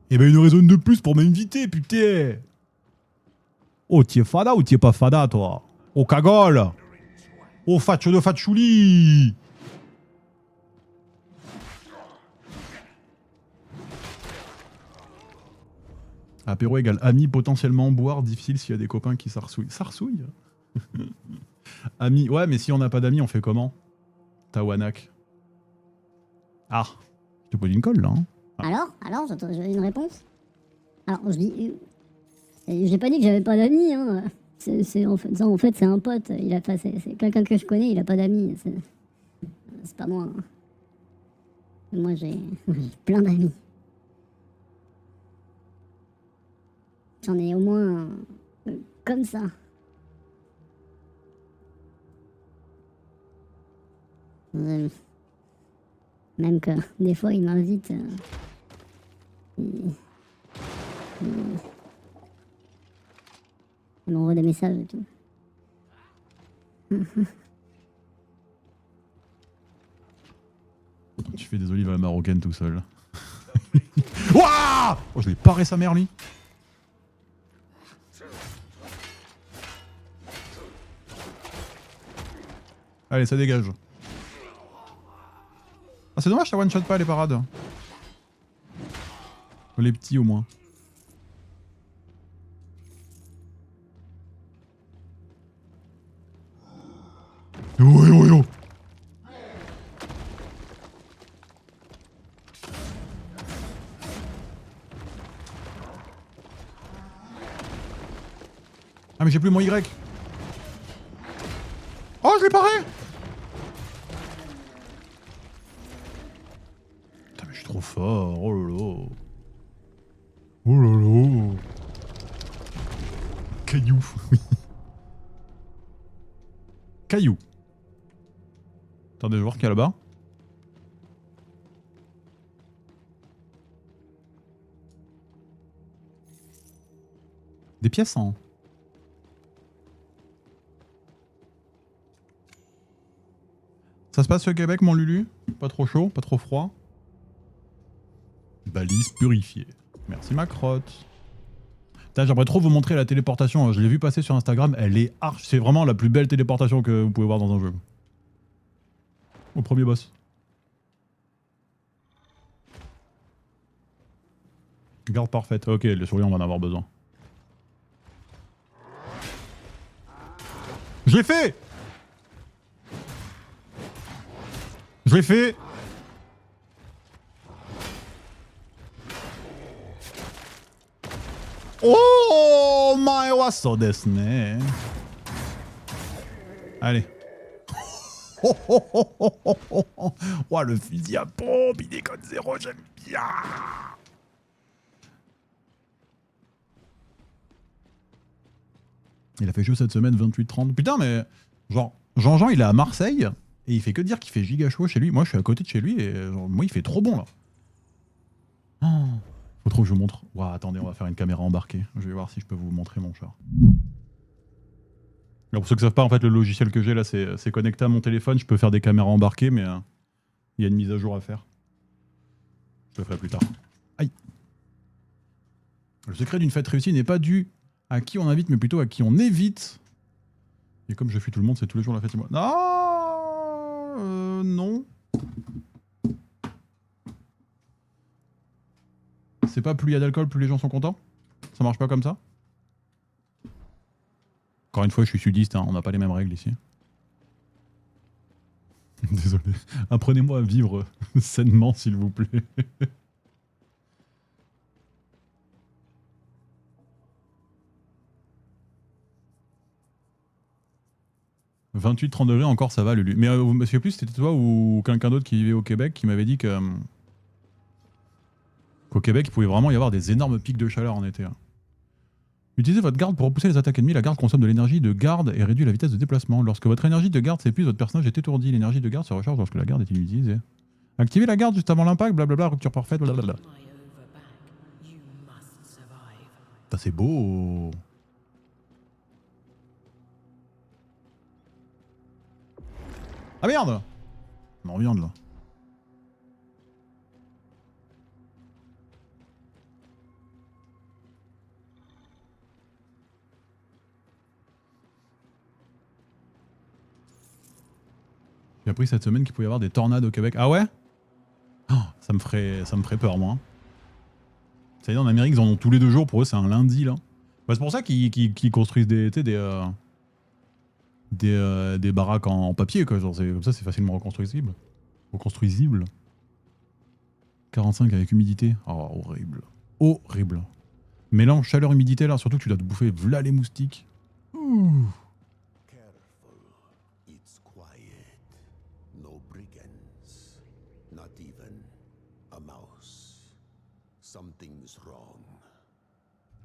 Eh ben une raison de plus pour m'inviter, putain. Oh, t'y es fada ou t'y es pas fada, toi? Oh, cagole. Oh, facho de fachouli. Apéro égale ami, potentiellement boire, difficile s'il y a des copains qui s'arsouillent. S'arsouillent? Ami, ouais, mais si on n'a pas d'amis, on fait comment? Tawanak. Ah, je te pose une colle là. Hein. Alors, j'ai une réponse. Alors, je dis... J'ai pas dit que j'avais pas d'amis, hein. En fait, c'est un pote. C'est quelqu'un que je connais, il a pas d'amis. C'est pas moi. Hein. Moi, j'ai plein d'amis. J'en ai au moins... comme ça. Même que des fois il m'invite. Elle m'envoie des messages et tout. Tu fais des olives à la marocaine tout seul. Ouah, oh, je l'ai paré sa mère lui. Allez, ça dégage. Ah, c'est dommage, ça one shot pas les parades. Les petits au moins. Yo yo yo. Ah mais j'ai plus mon Y. Oh, je l'ai paré. Putain mais je suis trop fort. Oh là là. Oh là là. Caillou. Caillou. Attendez, je vais voir qu'il y a là-bas. Des pièces hein. Ça se passe au Québec, mon Lulu? Pas trop chaud, pas trop froid? Balise purifiée. Merci ma crotte. J'aimerais trop vous montrer la téléportation. Je l'ai vu passer sur Instagram. Elle est archi. C'est vraiment la plus belle téléportation que vous pouvez voir dans un jeu. Au premier boss. Garde parfaite. Ok, les souris, on va en avoir besoin. Je l'ai fait! Je l'ai fait! Oh my waso desu ne. Allez. Oh, oh, oh, oh, oh, oh, oh. Oh, le fusil à pompe, il déconne zéro, j'aime bien. Il a fait chaud cette semaine, 28-30. Putain, mais genre, Jean-Jean, il est à Marseille et il fait que dire qu'il fait giga chaud chez lui. Moi, je suis à côté de chez lui et genre, moi, il fait trop bon là. Oh. Faut trop que je vous montre. Ouah, attendez, on va faire une caméra embarquée. Je vais voir si je peux vous montrer mon char. Alors pour ceux qui ne savent pas, en fait, le logiciel que j'ai là, c'est connecté à mon téléphone. Je peux faire des caméras embarquées, mais il y a une mise à jour à faire. Je le ferai plus tard. Aïe. Le secret d'une fête réussie n'est pas dû à qui on invite, mais plutôt à qui on évite. Et comme je fuis tout le monde, c'est tous les jours la fête. Moi. Non, non. C'est pas plus il y a d'alcool, plus les gens sont contents? Ça marche pas comme ça? Encore une fois, je suis sudiste, hein, on n'a pas les mêmes règles ici. Désolé. Apprenez-moi à vivre sainement, s'il vous plaît. « 28-30 degrés, encore ça va, Lulu. » Mais je sais plus, c'était toi ou quelqu'un d'autre qui vivait au Québec qui m'avait dit que... qu'au Québec, il pouvait vraiment y avoir des énormes pics de chaleur en été. Hein. Utilisez votre garde pour repousser les attaques ennemies. La garde consomme de l'énergie de garde et réduit la vitesse de déplacement. Lorsque votre énergie de garde s'épuise, votre personnage est étourdi. L'énergie de garde se recharge lorsque la garde est inutilisée. Activez la garde juste avant l'impact, blablabla, rupture parfaite, blablabla. Ça c'est beau. Ah merde! On en revient de là. J'ai appris cette semaine qu'il pouvait y avoir des tornades au Québec. Ah ouais? Oh, ça me ferait peur, moi. Ça veut dire en Amérique, ils en ont tous les 2 jours. Pour eux, c'est un lundi, là. Bah, c'est pour ça qu'ils construisent des baraques en papier, quoi. Genre, comme ça, c'est facilement reconstruisible. 45 avec humidité. Oh, horrible. Horrible. Mélange chaleur-humidité, là. Surtout que tu dois te bouffer v'là les moustiques. Ouh.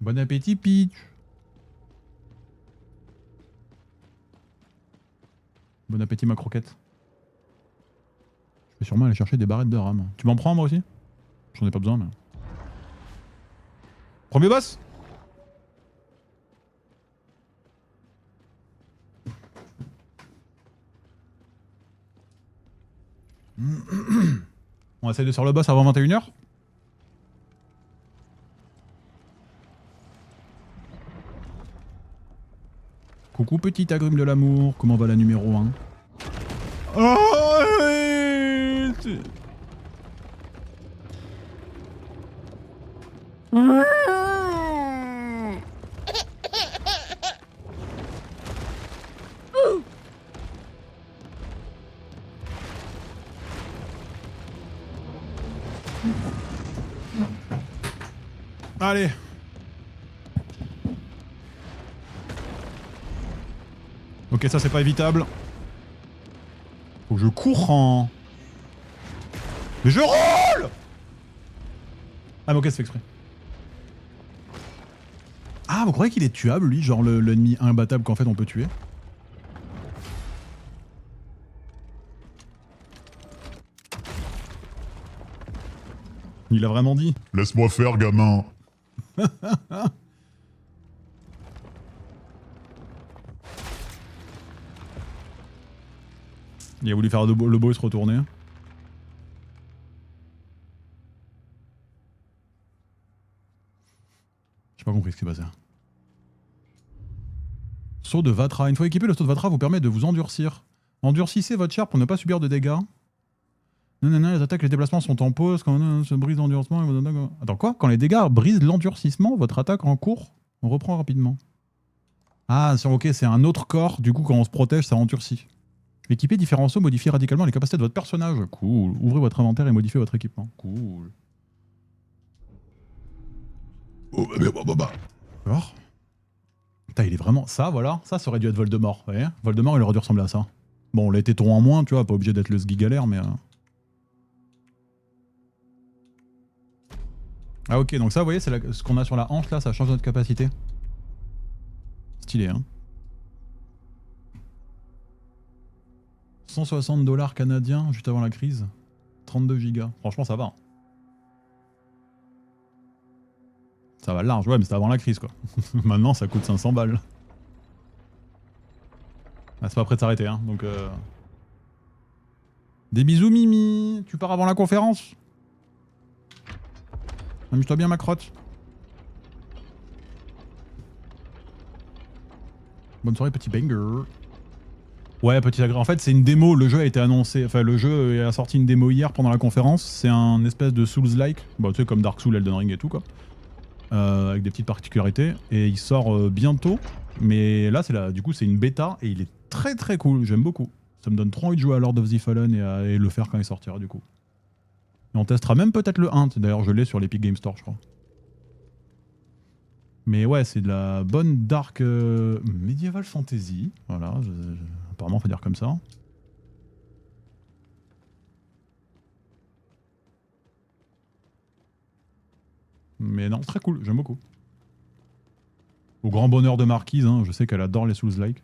Bon appétit, Peach. Bon appétit, ma croquette. Je vais sûrement aller chercher des barrettes de rame. Tu m'en prends, moi aussi? J'en ai pas besoin, mais... Premier boss. On essaie de faire le boss avant 21h. Coucou petite agrume de l'amour, comment va la numéro 1? Allez. Ok, ça c'est pas évitable. Faut que je cours en... Mais je roule! Ah mais ok, c'est fait exprès. Ah, vous croyez qu'il est tuable, lui? Genre l'ennemi imbattable qu'en fait on peut tuer? Il a vraiment dit. Laisse-moi faire, gamin. Il a voulu faire le beau et se retourner. J'ai pas compris ce qui s'est passé. Saut de Vatra. Une fois équipé, le saut de Vatra vous permet de vous endurcir. Endurcissez votre chair pour ne pas subir de dégâts. Les attaques, les déplacements sont en pause. Quand on se brise l'endurcissement... Attends, quoi? Quand les dégâts brisent l'endurcissement, votre attaque en cours, on reprend rapidement. Ah, ok, c'est un autre corps. Du coup, quand on se protège, ça endurcit. Équiper différents sauts modifie radicalement les capacités de votre personnage. Cool. Ouvrez votre inventaire et modifiez votre équipement. Cool. Oh, bah. D'accord. Putain, il est vraiment... Ça, voilà. Ça aurait dû être Voldemort. Vous voyez, Voldemort, il aurait dû ressembler à ça. Bon, les tétons en moins, tu vois, pas obligé d'être le sgigalère, mais... Ah ok, donc ça, vous voyez, c'est ce qu'on a sur la hanche, là, ça change notre capacité. Stylé, hein. 160 $ canadiens, juste avant la crise. 32 gigas. Franchement, ça va. Ça va large, ouais, mais c'était avant la crise, quoi. Maintenant, ça coûte 500 balles. Ah, c'est pas prêt de s'arrêter, hein, donc... Des bisous, Mimi. Tu pars avant la conférence? Amuse-toi bien, ma crotte. Bonne soirée, petit banger. Ouais, petit agré. En fait, c'est une démo. Le jeu a été annoncé. Enfin, le jeu a sorti une démo hier pendant la conférence. C'est un espèce de Souls-like. Bon, tu sais, comme Dark Souls, Elden Ring et tout, quoi. Avec des petites particularités. Et il sort bientôt. Mais là, du coup, c'est une bêta. Et il est très très cool. J'aime beaucoup. Ça me donne trop envie de jouer à Lord of the Fallen et le faire quand il sortira, du coup. Et on testera même peut-être le 1. D'ailleurs, je l'ai sur l'Epic Game Store, je crois. Mais ouais, c'est de la bonne dark medieval fantasy. Voilà, apparemment, faut dire comme ça. Mais non, très cool, j'aime beaucoup. Au grand bonheur de Marquise, hein, je sais qu'elle adore les Souls-like.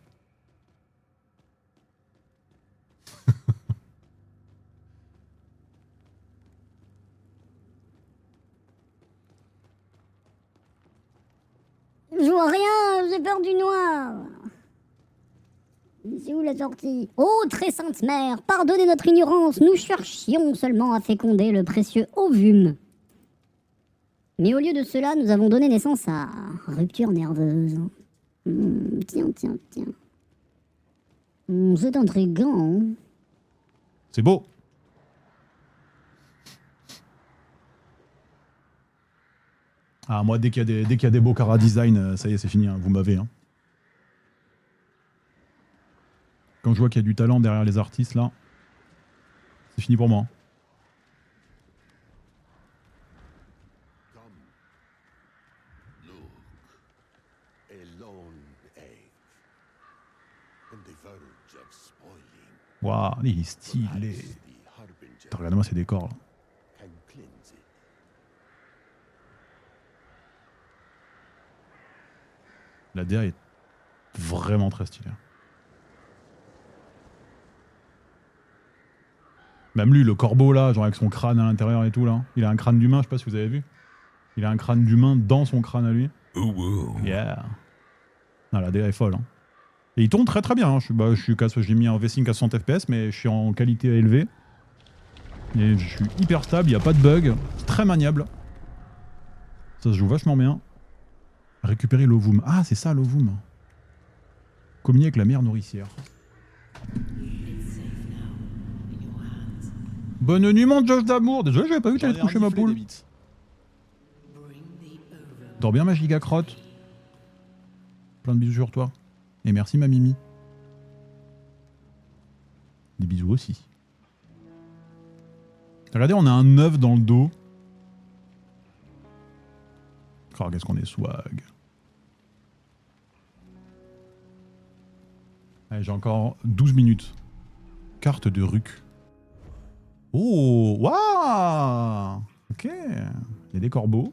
Je vois rien, j'ai peur du noir. C'est où la sortie? Oh, très sainte mère, pardonnez notre ignorance, nous cherchions seulement à féconder le précieux ovum. Mais au lieu de cela, nous avons donné naissance à rupture nerveuse. Tiens. C'est intriguant. C'est beau. Ah, moi, dès qu'il y a des beaux cara design, ça y est, c'est fini, hein, vous m'avez. Hein. Quand je vois qu'il y a du talent derrière les artistes, là, c'est fini pour moi. Waouh, il est stylé. Regardez-moi ces décors, là. La DA est vraiment très stylée. Même lui, le corbeau là, genre avec son crâne à l'intérieur et tout là. Il a un crâne d'humain, je sais pas si vous avez vu. Il a un crâne d'humain dans son crâne à lui. Yeah. Ah, la DA est folle. Hein. Et il tourne très très bien. Hein. J'ai mis un V-Sync à 60 FPS, mais je suis en qualité élevée. Et je suis hyper stable, il n'y a pas de bug. C'est très maniable. Ça se joue vachement bien. Récupérer l'ovum. Ah, c'est ça l'ovum. Communier avec la mère nourricière. Bonne nuit mon Josh d'amour. Désolé, j'avais pas vu que t'allais te coucher ma poule. Dors bien ma giga crotte. Plein de bisous sur toi. Et merci ma Mimi. Des bisous aussi. Regardez, on a un œuf dans le dos. Oh, qu'est-ce qu'on est swag. Allez, j'ai encore 12 minutes. Carte de Ruc. Oh, waouh. Ok. Il y a des corbeaux.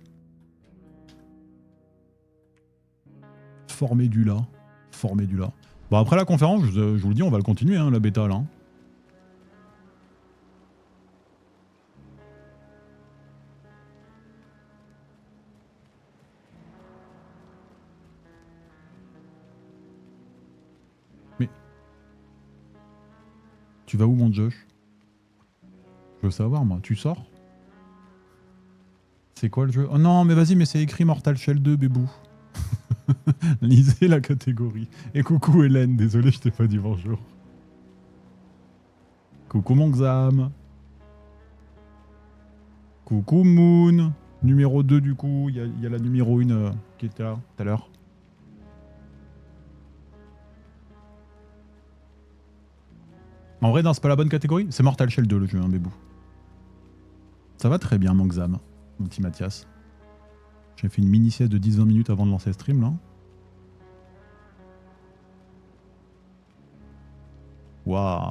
Formedula. Formedula. Bon, après la conférence, je vous le dis, on va le continuer, hein, la bêta, là. Mais... Tu vas où, mon Josh? Je veux savoir, moi. Tu sors? C'est quoi le jeu? Oh non, mais vas-y, mais c'est écrit Mortal Shell 2, bébou. Lisez la catégorie. Et coucou Hélène, désolé, je t'ai pas dit bonjour. Coucou mon Xam. Coucou Moon. Numéro 2 du coup, il y a la numéro 1 qui était là tout à l'heure. En vrai, non, c'est pas la bonne catégorie. C'est Mortal Shell 2 le jeu, hein, bébou. Ça va très bien mon Xam, mon petit Mathias. J'ai fait une mini sieste de 10-20 minutes avant de lancer le stream là. Waouh.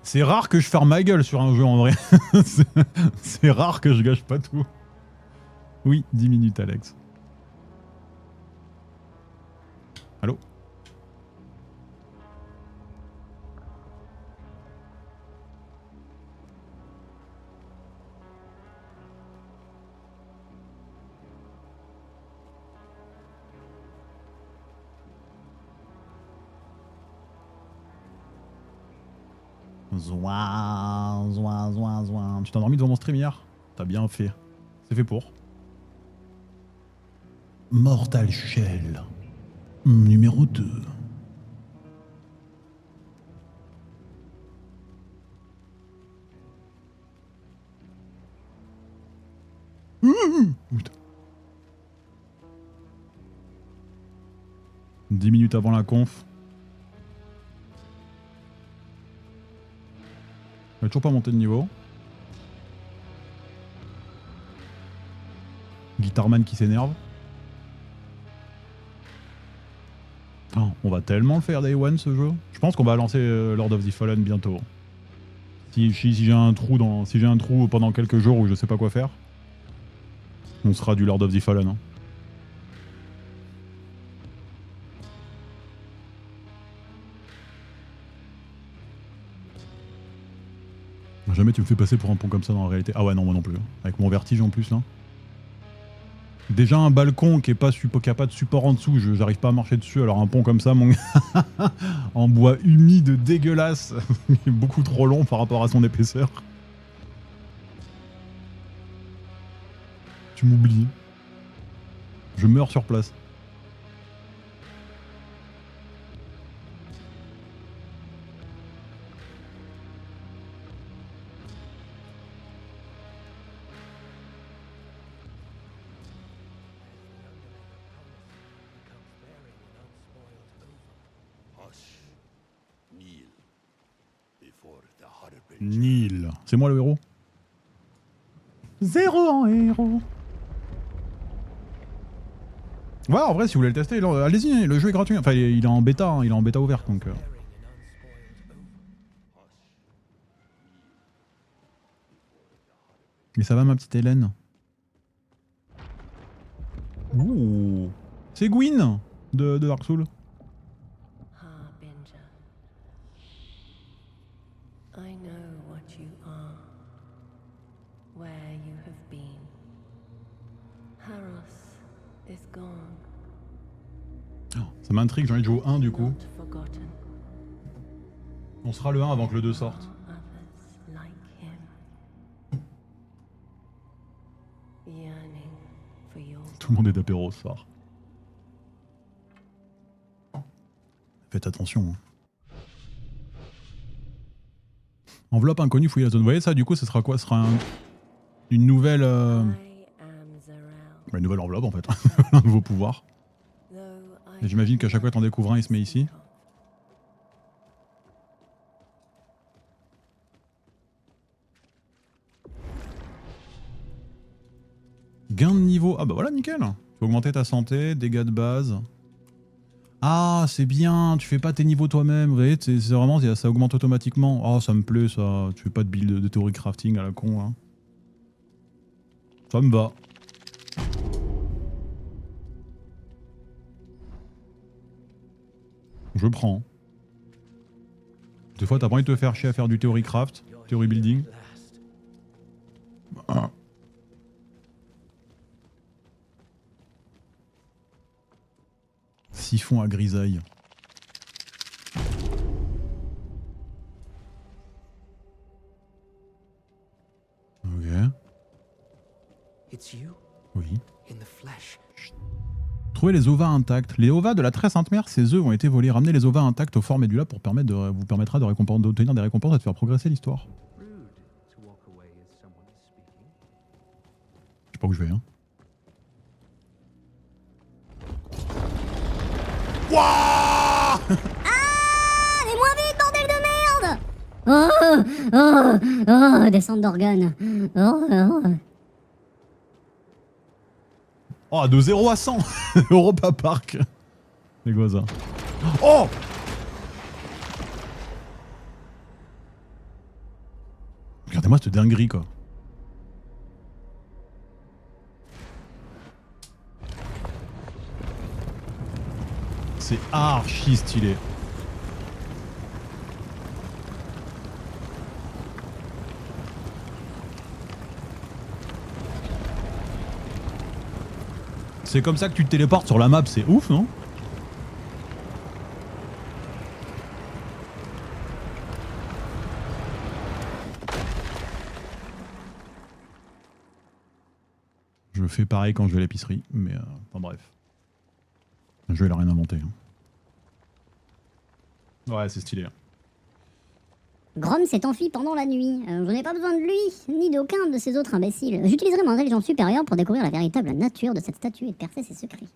C'est rare que je ferme ma gueule sur un jeu en vrai. C'est rare que je gâche pas tout. Oui, 10 minutes Alex. Allô? Zouin, zouin, zouin, zouin. Tu t'es endormi devant mon stream hier? T'as bien fait. C'est fait pour. Mortal Shell. Numéro 2. Putain. 10 minutes avant la conf. On va toujours pas monter de niveau. Guitarman qui s'énerve. Oh, on va tellement le faire Day One ce jeu. Je pense qu'on va lancer Lord of the Fallen bientôt. Si j'ai un trou si j'ai un trou pendant quelques jours où je sais pas quoi faire, on sera du Lord of the Fallen. Hein. Jamais tu me fais passer pour un pont comme ça dans la réalité. Ah ouais non moi non plus. Avec mon vertige en plus là. Déjà un balcon qui a pas de support en dessous, j'arrive pas à marcher dessus, alors un pont comme ça, mon gars, en bois humide, dégueulasse, beaucoup trop long par rapport à son épaisseur. Tu m'oublies. Je meurs sur place. Nil. C'est moi le héros. Zéro en héros. Ouais, en vrai, si vous voulez le tester, allez-y, le jeu est gratuit. Enfin, il est en bêta, hein, il est en bêta ouverte, donc... Mais ça va, ma petite Hélène? Ouh. C'est Gwyn de Dark Souls. Harbinger. I know what you are. where you have been. Haros is gone, Oh, ça m'intrigue, j'ai envie de jouer au 1 du coup. not forgotten. On sera le 1 avant que le 2 sorte. Others like him, yearning for your Tout le monde est d'apéro ce soir. Faites attention. Hein. Enveloppe inconnue, fouiller la zone. Vous voyez ça, du coup, ce sera quoi? Ce sera une nouvelle... I am Zarel. Une nouvelle enveloppe en fait. Un nouveau pouvoir. Though I Et j'imagine qu'à chaque fois que t'en découvres un, il se met ici. Gain de niveau. Ah bah voilà, nickel. Tu peux augmenter ta santé, dégâts de base. Ah, c'est bien, tu fais pas tes niveaux toi-même. Vous voyez, c'est vraiment, ça augmente automatiquement. Oh, ça me plaît ça. Tu fais pas de build de théorie crafting à la con. Hein. Ça me va. Je prends. Des fois, t'as pas envie de te faire chier à faire du théorie craft, théorie building. Ah. Siphon à grisaille. Ok. It's you Oui. in the flesh. Trouvez les ovas intacts. Les ovas de la très sainte mère, ces œufs ont été volés. Ramenez les ovas intacts au fort Médula pour vous permettra d'obtenir des récompenses et de faire progresser l'histoire. Rude to walk away as someone is speaking. Je sais pas où je vais. Hein. Wouah Allez, moins vite, bordel de merde! Oh, descente d'organes. Oh. Oh, de 0 à 100 Europa Park. C'est quoi ça? Oh! Regardez-moi cette dinguerie quoi. C'est archi stylé. C'est comme ça que tu te téléportes sur la map, c'est ouf, non? Je fais pareil quand je vais à l'épicerie, mais enfin bref. Le jeu il a rien inventé. Hein. Ouais, c'est stylé. Hein. Grom s'est enfui pendant la nuit. Je n'ai pas besoin de lui, ni d'aucun de ces autres imbéciles. J'utiliserai mon intelligence supérieure pour découvrir la véritable nature de cette statue et percer ses secrets.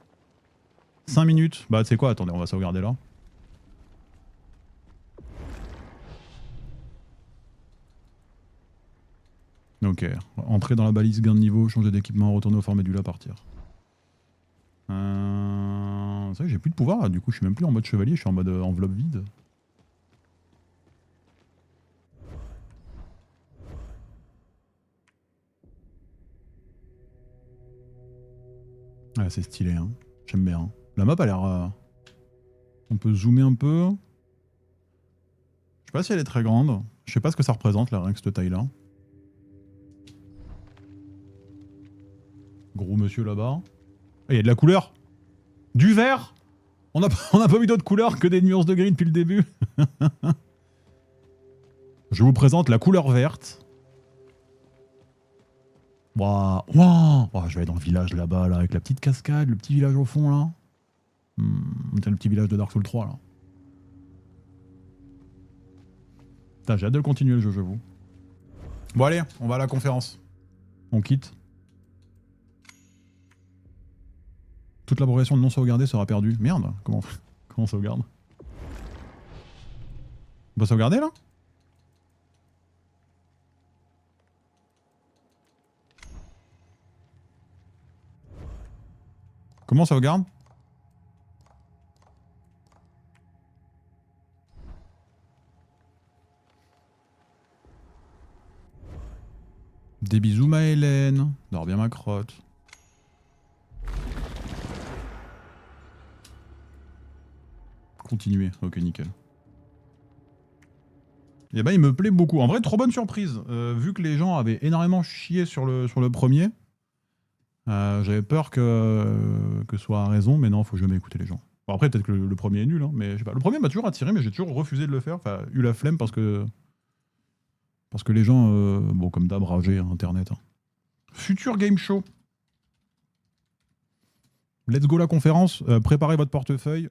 5 minutes. Bah, tu sais quoi, attendez, on va sauvegarder là. Ok, entrer dans la balise, gain de niveau, changer d'équipement, retourner au fort Médula, partir. C'est vrai que j'ai plus de pouvoir là, du coup je suis même plus en mode chevalier, je suis en mode enveloppe vide. Ah, c'est stylé, hein. J'aime bien. La map a l'air... On peut zoomer un peu. Je sais pas si elle est très grande. Je sais pas ce que ça représente là, rien que cette taille là. Gros monsieur là-bas. Et il y a de la couleur. Du vert. On n'a pas mis d'autres couleurs que des nuances de gris depuis le début. Je vous présente la couleur verte. Waouh, waouh, je vais aller dans le village là-bas, là, avec la petite cascade, le petit village au fond, là. Le petit village de Dark Souls 3, là. Putain, j'ai hâte de le continuer, le jeu, j'avoue. Bon, allez, on va à la conférence. On quitte. Toute la progression de non sauvegardée sera perdue. Merde, comment on sauvegarde? On peut sauvegarder, là? Comment on sauvegarde? Des bisous ma Hélène. Dors bien ma crotte. Continuer. Ok, nickel. Et ben, il me plaît beaucoup. En vrai, trop bonne surprise. Vu que les gens avaient énormément chié sur le premier, j'avais peur que ce soit à raison, mais non, faut jamais écouter les gens. Bon, après, peut-être que le premier est nul, hein, mais je sais pas. Le premier m'a toujours attiré, mais j'ai toujours refusé de le faire. Enfin, eu la flemme parce que les gens, bon, comme d'hab, rageaient Internet. Hein. Futur Game Show. Let's go la conférence. Préparez votre portefeuille.